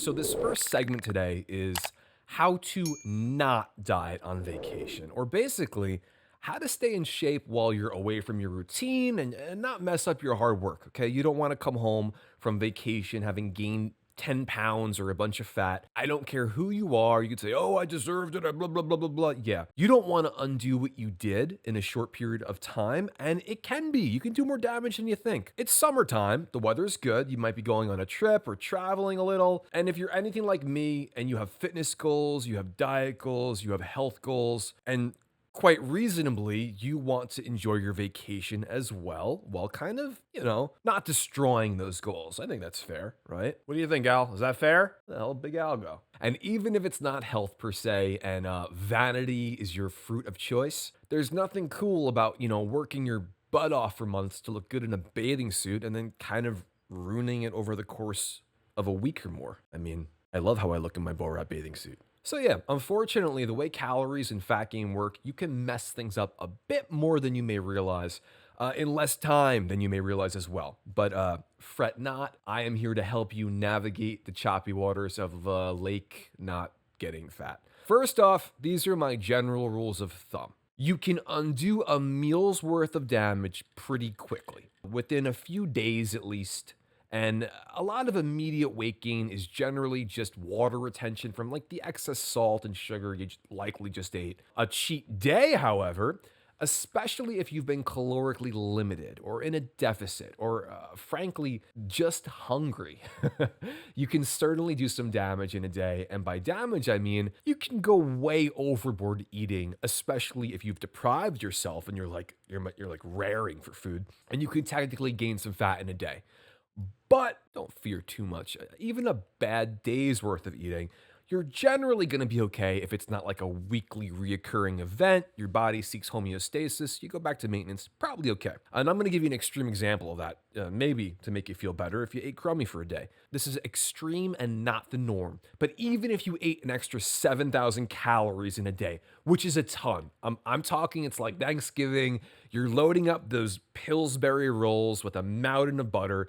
So this first segment today is how to not diet on vacation, or basically how to stay in shape while you're away from your routine and not mess up your hard work. Okay. You don't want to come home from vacation having gained 10 pounds or a bunch of fat. I don't care who you are. You could say, oh, I deserved it, blah, blah, blah, blah, blah. Yeah. You don't want to undo what you did in a short period of time. And it can be, you can do more damage than you think. It's summertime. The weather's good. You might be going on a trip or traveling a little. And if you're anything like me and you have fitness goals, you have diet goals, you have health goals, and quite reasonably, you want to enjoy your vacation as well, while kind of, not destroying those goals. I think that's fair, right? What do you think, Al? Is that fair? Well, big Al go. And even if it's not health per se, and vanity is your fruit of choice, there's nothing cool about, working your butt off for months to look good in a bathing suit and then kind of ruining it over the course of a week or more. I mean, I love how I look in my Borat bathing suit. So yeah, unfortunately, the way calories and fat gain work, you can mess things up a bit more than you may realize, in less time than you may realize as well. But fret not, I am here to help you navigate the choppy waters of the lake not getting fat. First off, these are my general rules of thumb. You can undo a meal's worth of damage pretty quickly, within a few days at least. And a lot of immediate weight gain is generally just water retention from like the excess salt and sugar you likely just ate. A cheat day, however, especially if you've been calorically limited or in a deficit or frankly, just hungry, you can certainly do some damage in a day. And by damage, I mean, you can go way overboard eating, especially if you've deprived yourself and you're like raring for food, and you can technically gain some fat in a day. But don't fear too much. Even a bad day's worth of eating, you're generally going to be okay if it's not like a weekly reoccurring event. Your body seeks homeostasis. You go back to maintenance, probably okay. And I'm going to give you an extreme example of that, maybe to make you feel better if you ate crummy for a day. This is extreme and not the norm. But even if you ate an extra 7,000 calories in a day, which is a ton, I'm talking it's like Thanksgiving. You're loading up those Pillsbury rolls with a mountain of butter.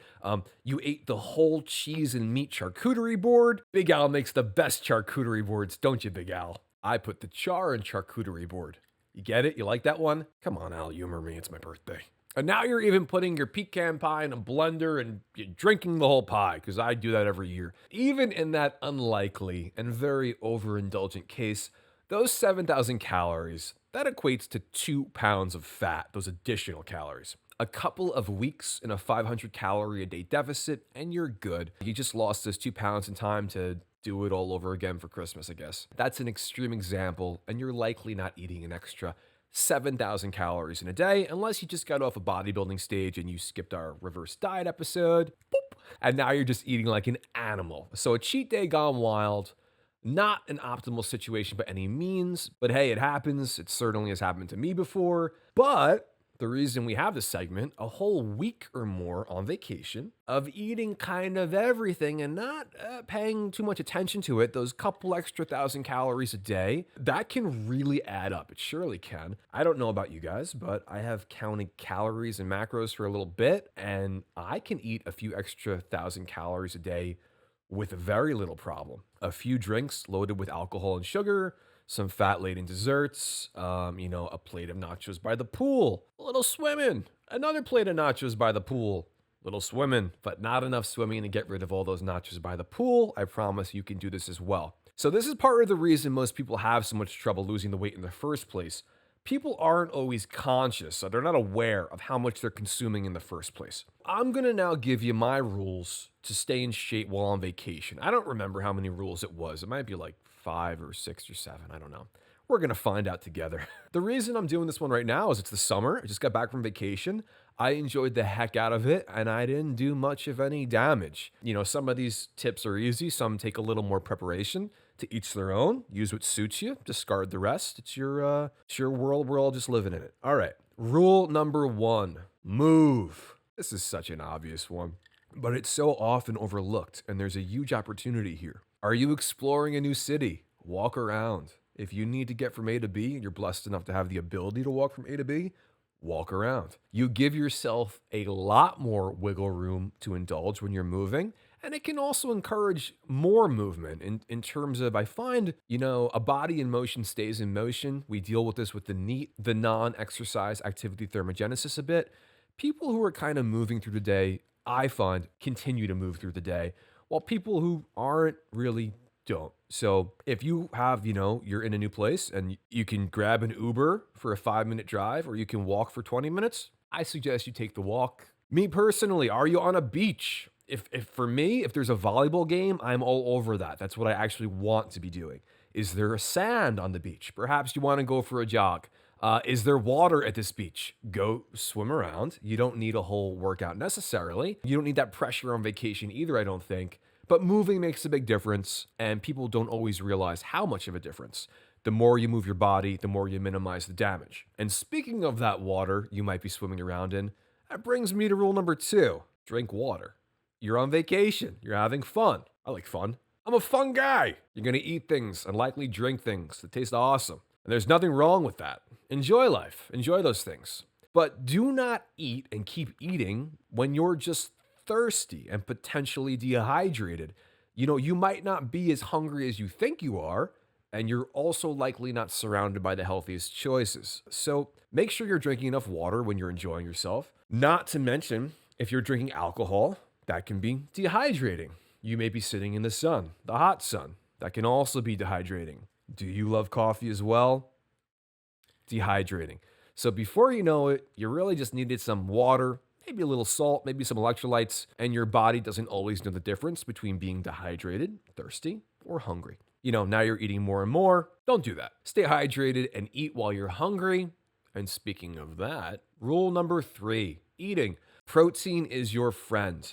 You ate the whole cheese and meat charcuterie board. Big Al makes the best charcuterie boards, don't you, Big Al? I put the char in charcuterie board. You get it? You like that one? Come on, Al, humor me. It's my birthday. And now you're even putting your pecan pie in a blender and you're drinking the whole pie, because I do that every year. Even in that unlikely and very overindulgent case, those 7,000 calories, that equates to 2 pounds of fat, those additional calories. A couple of weeks in a 500 calorie a day deficit, and you're good. You just lost those 2 pounds in time to do it all over again for Christmas, I guess. That's an extreme example, and you're likely not eating an extra 7,000 calories in a day, unless you just got off a bodybuilding stage and you skipped our reverse diet episode. Boop. And now you're just eating like an animal. So a cheat day gone wild. Not an optimal situation by any means, but hey, it happens. It certainly has happened to me before. But the reason we have this segment, a whole week or more on vacation, of eating kind of everything and not paying too much attention to it, those couple extra 1,000 calories a day, that can really add up. It surely can. I don't know about you guys, but I have counted calories and macros for a little bit, and I can eat a few extra 1,000 calories a day with very little problem. A few drinks loaded with alcohol and sugar, some fat-laden desserts, a plate of nachos by the pool, a little swimming, another plate of nachos by the pool, little swimming, but not enough swimming to get rid of all those nachos by the pool. I promise you can do this as well. So this is part of the reason most people have so much trouble losing the weight in the first place. People aren't always conscious, so they're not aware of how much they're consuming in the first place. I'm going to now give you my rules to stay in shape while on vacation. I don't remember how many rules it was. It might be like 5 or 6 or 7. I don't know. We're going to find out together. The reason I'm doing this one right now is it's the summer. I just got back from vacation. I enjoyed the heck out of it, and I didn't do much of any damage. Some of these tips are easy. Some take a little more preparation. To each their own. Use what suits you. Discard the rest. It's your world. We're all just living in it. All right. Rule number 1. Move. This is such an obvious one, but it's so often overlooked, and there's a huge opportunity here. Are you exploring a new city? Walk around. If you need to get from A to B, and you're blessed enough to have the ability to walk from A to B, walk around. You give yourself a lot more wiggle room to indulge when you're moving, And it can also encourage more movement in terms of, I find, a body in motion stays in motion. We deal with this with the non-exercise activity thermogenesis a bit. People who are kind of moving through the day, I find, continue to move through the day, while people who aren't really don't. So if you have, you're in a new place and you can grab an Uber for a 5-minute drive or you can walk for 20 minutes, I suggest you take the walk. Me personally, are you on a beach? If for me, if there's a volleyball game, I'm all over that. That's what I actually want to be doing. Is there a sand on the beach? Perhaps you want to go for a jog. Is there water at this beach? Go swim around. You don't need a whole workout necessarily. You don't need that pressure on vacation either, I don't think. But moving makes a big difference, and people don't always realize how much of a difference. The more you move your body, the more you minimize the damage. And speaking of that water you might be swimming around in, that brings me to rule number 2: drink water. You're on vacation. You're having fun. I like fun. I'm a fun guy. You're going to eat things and likely drink things that taste awesome. And there's nothing wrong with that. Enjoy life. Enjoy those things. But do not eat and keep eating when you're just thirsty and potentially dehydrated. You might not be as hungry as you think you are, and you're also likely not surrounded by the healthiest choices. So make sure you're drinking enough water when you're enjoying yourself. Not to mention, if you're drinking alcohol, that can be dehydrating. You may be sitting in the sun, the hot sun. That can also be dehydrating. Do you love coffee as well? Dehydrating. So before you know it, you really just needed some water, maybe a little salt, maybe some electrolytes, and your body doesn't always know the difference between being dehydrated, thirsty, or hungry. Now you're eating more and more. Don't do that. Stay hydrated and eat while you're hungry. And speaking of that, rule number 3, eating. Protein is your friend.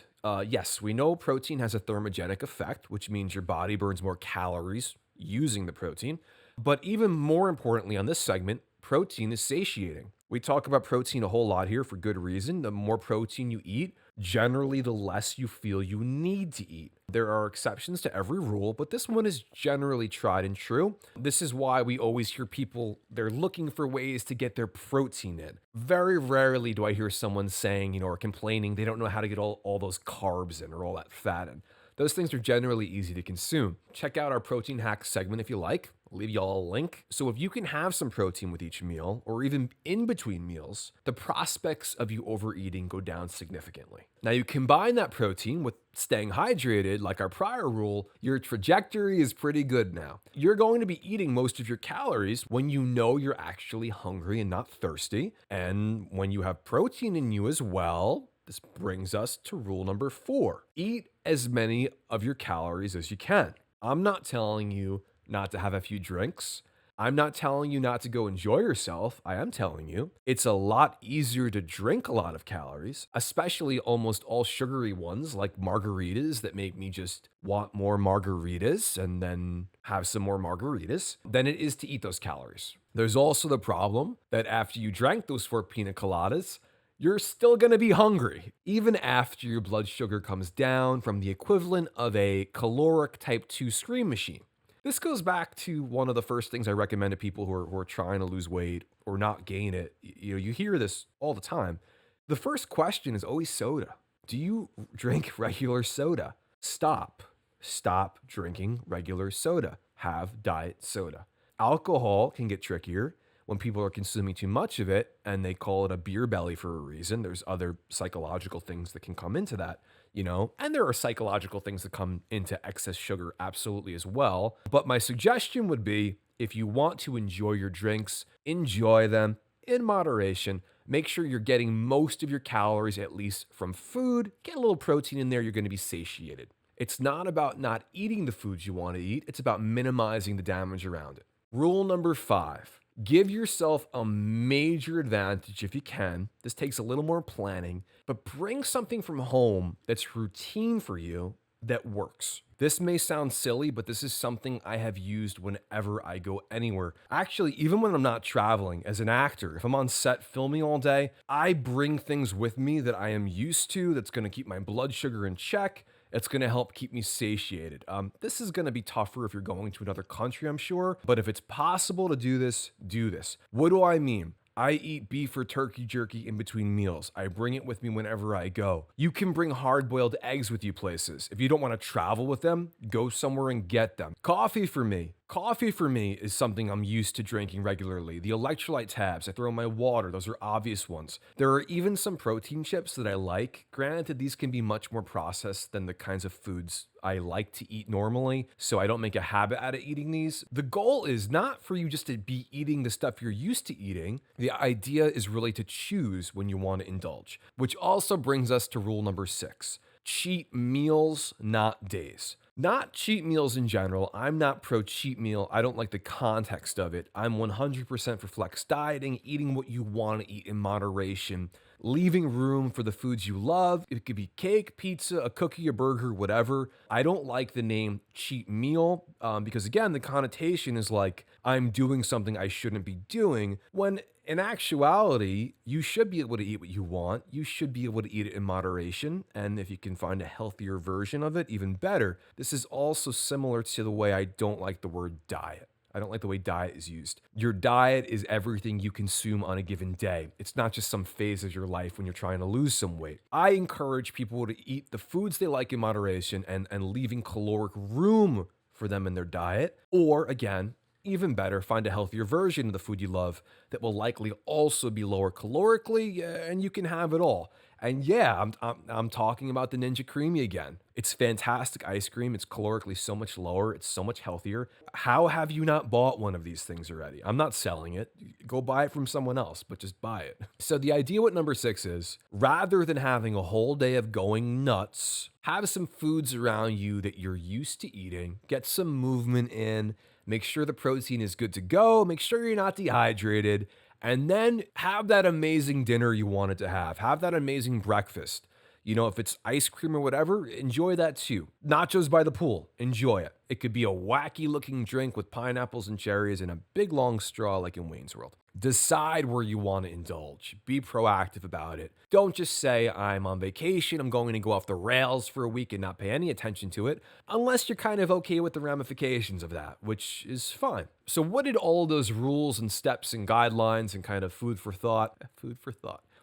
Yes, we know protein has a thermogenic effect, which means your body burns more calories using the protein. But even more importantly on this segment, protein is satiating. We talk about protein a whole lot here for good reason. The more protein you eat, generally the less you feel you need to eat. There are exceptions to every rule, but this one is generally tried and true. This is why we always hear people, they're looking for ways to get their protein in. Very rarely do I hear someone saying, or complaining they don't know how to get all those carbs in or all that fat in. Those things are generally easy to consume. Check out our protein hack segment if you like. I'll leave y'all a link. So if you can have some protein with each meal, or even in between meals, the prospects of you overeating go down significantly. Now you combine that protein with staying hydrated, like our prior rule, your trajectory is pretty good now. You're going to be eating most of your calories when you know you're actually hungry and not thirsty. And when you have protein in you as well, this brings us to rule number 4. Eat as many of your calories as you can. I'm not telling you not to have a few drinks. I'm not telling you not to go enjoy yourself. I am telling you it's a lot easier to drink a lot of calories, especially almost all sugary ones like margaritas that make me just want more margaritas and then have some more margaritas, than it is to eat those calories. There's also the problem that after you drank those 4 pina coladas, you're still going to be hungry, even after your blood sugar comes down from the equivalent of a caloric type 2 screen machine. This goes back to one of the first things I recommend to people who are trying to lose weight or not gain it. You hear this all the time. The first question is always soda. Do you drink regular soda? Stop. Stop drinking regular soda. Have diet soda. Alcohol can get trickier when people are consuming too much of it, and they call it a beer belly for a reason. There's other psychological things that can come into that, and there are psychological things that come into excess sugar absolutely as well. But my suggestion would be, if you want to enjoy your drinks, enjoy them in moderation. Make sure you're getting most of your calories, at least from food. Get a little protein in there, you're going to be satiated. It's not about not eating the foods you want to eat. It's about minimizing the damage around it. Rule number 5. Give yourself a major advantage if you can. This takes a little more planning, but bring something from home that's routine for you that works. This may sound silly, but this is something I have used whenever I go anywhere. Actually, even when I'm not traveling as an actor, if I'm on set filming all day, I bring things with me that I am used to that's going to keep my blood sugar in check. It's going to help keep me satiated. This is going to be tougher if you're going to another country, I'm sure. But if it's possible to do this, do this. What do I mean? I eat beef or turkey jerky in between meals. I bring it with me whenever I go. You can bring hard boiled eggs with you places. If you don't want to travel with them, go somewhere and get them. Coffee for me. Coffee for me is something I'm used to drinking regularly. The electrolyte tabs, I throw in my water, those are obvious ones. There are even some protein chips that I like. Granted, these can be much more processed than the kinds of foods I like to eat normally, so I don't make a habit out of eating these. The goal is not for you just to be eating the stuff you're used to eating. The idea is really to choose when you want to indulge, which also brings us to rule number 6. Cheat meals, not days. Not cheat meals in general. I'm not pro cheat meal. I don't like the context of it. I'm 100% for flex dieting, eating what you want to eat in moderation, leaving room for the foods you love. It could be cake, pizza, a cookie, a burger, whatever. I don't like the name cheat meal because, again, the connotation is like I'm doing something I shouldn't be doing when in actuality, you should be able to eat what you want. You should be able to eat it in moderation. And if you can find a healthier version of it, even better. This is also similar to the way I don't like the word diet. I don't like the way diet is used. Your diet is everything you consume on a given day. It's not just some phase of your life when you're trying to lose some weight. I encourage people to eat the foods they like in moderation and leaving caloric room for them in their diet. Or again, even better, find a healthier version of the food you love that will likely also be lower calorically, and you can have it all. And yeah, I'm talking about the Ninja Creamy again. It's fantastic ice cream. It's calorically so much lower. It's so much healthier. How have you not bought one of these things already? I'm not selling it. Go buy it from someone else, but just buy it. So the idea with number 6 is, rather than having a whole day of going nuts, have some foods around you that you're used to eating, get some movement in, make sure the protein is good to go, make sure you're not dehydrated, and then have that amazing dinner you wanted to have. Have that amazing breakfast. You know, if it's ice cream or whatever, enjoy that too. Nachos by the pool, enjoy it. It could be a wacky looking drink with pineapples and cherries and a big long straw like in Wayne's World. Decide where you want to indulge. Be proactive about it. Don't just say, I'm on vacation, I'm going to go off the rails for a week and not pay any attention to it, unless you're kind of okay with the ramifications of that, which is fine. So what did all of those rules and steps and guidelines and kind of food for thought,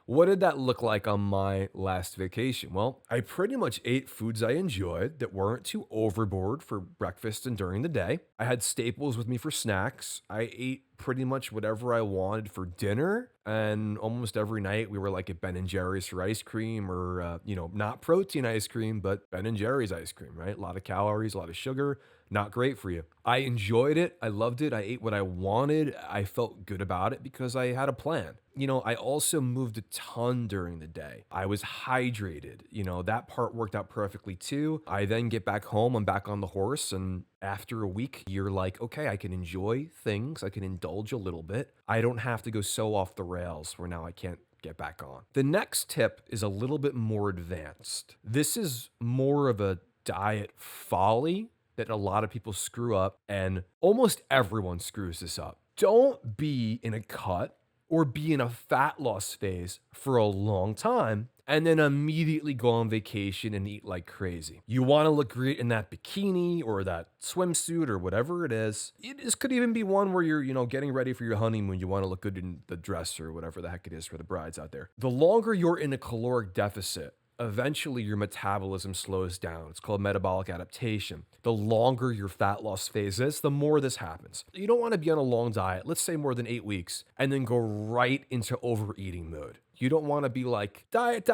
what did that look like on my last vacation? Well, I pretty much ate foods I enjoyed that weren't too overboard for breakfast and during the day. I had staples with me for snacks. I ate pretty much whatever I wanted for dinner. And almost every night we were like at Ben and Jerry's for ice cream or, not protein ice cream, but Ben and Jerry's ice cream, right? A lot of calories, a lot of sugar, not great for you. I enjoyed it. I loved it. I ate what I wanted. I felt good about it because I had a plan. I also moved a ton during the day. I was hydrated. That part worked out perfectly too. I then get back home. I'm back on the horse. And after a week, you're like, okay, I can enjoy things. I can indulge a little bit. I don't have to go so off the rails where now I can't get back on. The next tip is a little bit more advanced. This is more of a diet folly that a lot of people screw up, and almost everyone screws this up. Don't be in a cut or be in a fat loss phase for a long time and then immediately go on vacation and eat like crazy. You want to look great in that bikini or that swimsuit or whatever it is. This could even be one where you're, getting ready for your honeymoon. You want to look good in the dress or whatever the heck it is for the brides out there. The longer you're in a caloric deficit, eventually your metabolism slows down. It's called metabolic adaptation. The longer your fat loss phase is, the more this happens. You don't want to be on a long diet, let's say more than 8 weeks, and then go right into overeating mode. You don't want to be like, diet,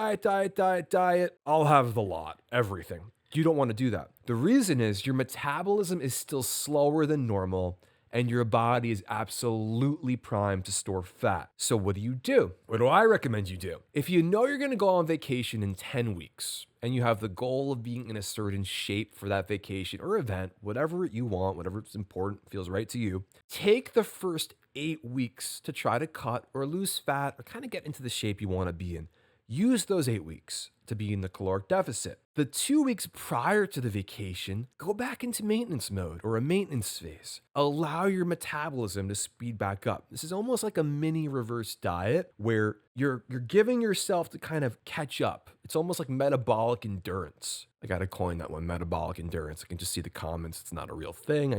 I'll have the lot, everything. You don't want to do that. The reason is your metabolism is still slower than normal, and your body is absolutely primed to store fat. So what do? What do I recommend you do? If you know you're gonna go on vacation in 10 weeks, and you have the goal of being in a certain shape for that vacation or event, whatever you want, whatever's important, feels right to you, take the first 8 weeks to try to cut or lose fat or kind of get into the shape you wanna be in. Use those 8 weeks to be in the caloric deficit. The 2 weeks prior to the vacation, go back into maintenance mode or a maintenance phase. Allow your metabolism to speed back up. This is almost like a mini reverse diet where you're giving yourself to kind of catch up. It's almost like metabolic endurance. I gotta coin that one, metabolic endurance. I can just see the comments. It's not a real thing.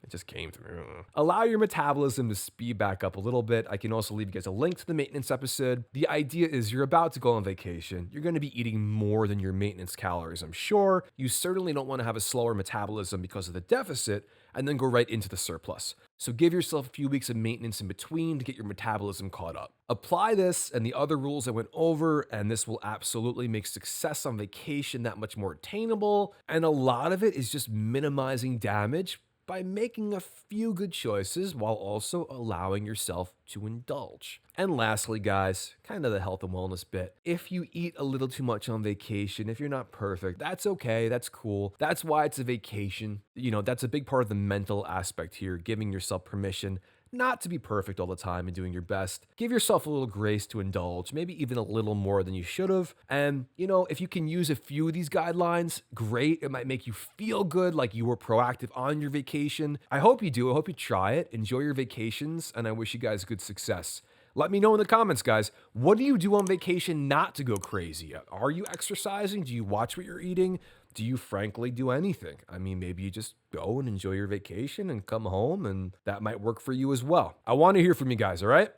It just came through. Allow your metabolism to speed back up a little bit. I can also leave you guys a link to the maintenance episode. The idea is you're about to go on vacation. You're going to be eating more than your maintenance calories, I'm sure. You certainly don't want to have a slower metabolism because of the deficit and then go right into the surplus. So give yourself a few weeks of maintenance in between to get your metabolism caught up. Apply this and the other rules I went over, and this will absolutely make success on vacation that much more attainable. And a lot of it is just minimizing damage by making a few good choices while also allowing yourself to indulge. And lastly, guys, kind of the health and wellness bit. If you eat a little too much on vacation, if you're not perfect, that's okay, that's cool. That's why it's a vacation. That's a big part of the mental aspect here, giving yourself permission not to be perfect all the time and doing your best. Give yourself a little grace to indulge, maybe even a little more than you should have. And, if you can use a few of these guidelines, great. It might make you feel good, like you were proactive on your vacation. I hope you do. I hope you try it. Enjoy your vacations, and I wish you guys good success. Let me know in the comments, guys. What do you do on vacation not to go crazy? Are you exercising? Do you watch what you're eating? Do you frankly do anything? I mean, maybe you just go and enjoy your vacation and come home, and that might work for you as well. I want to hear from you guys, all right?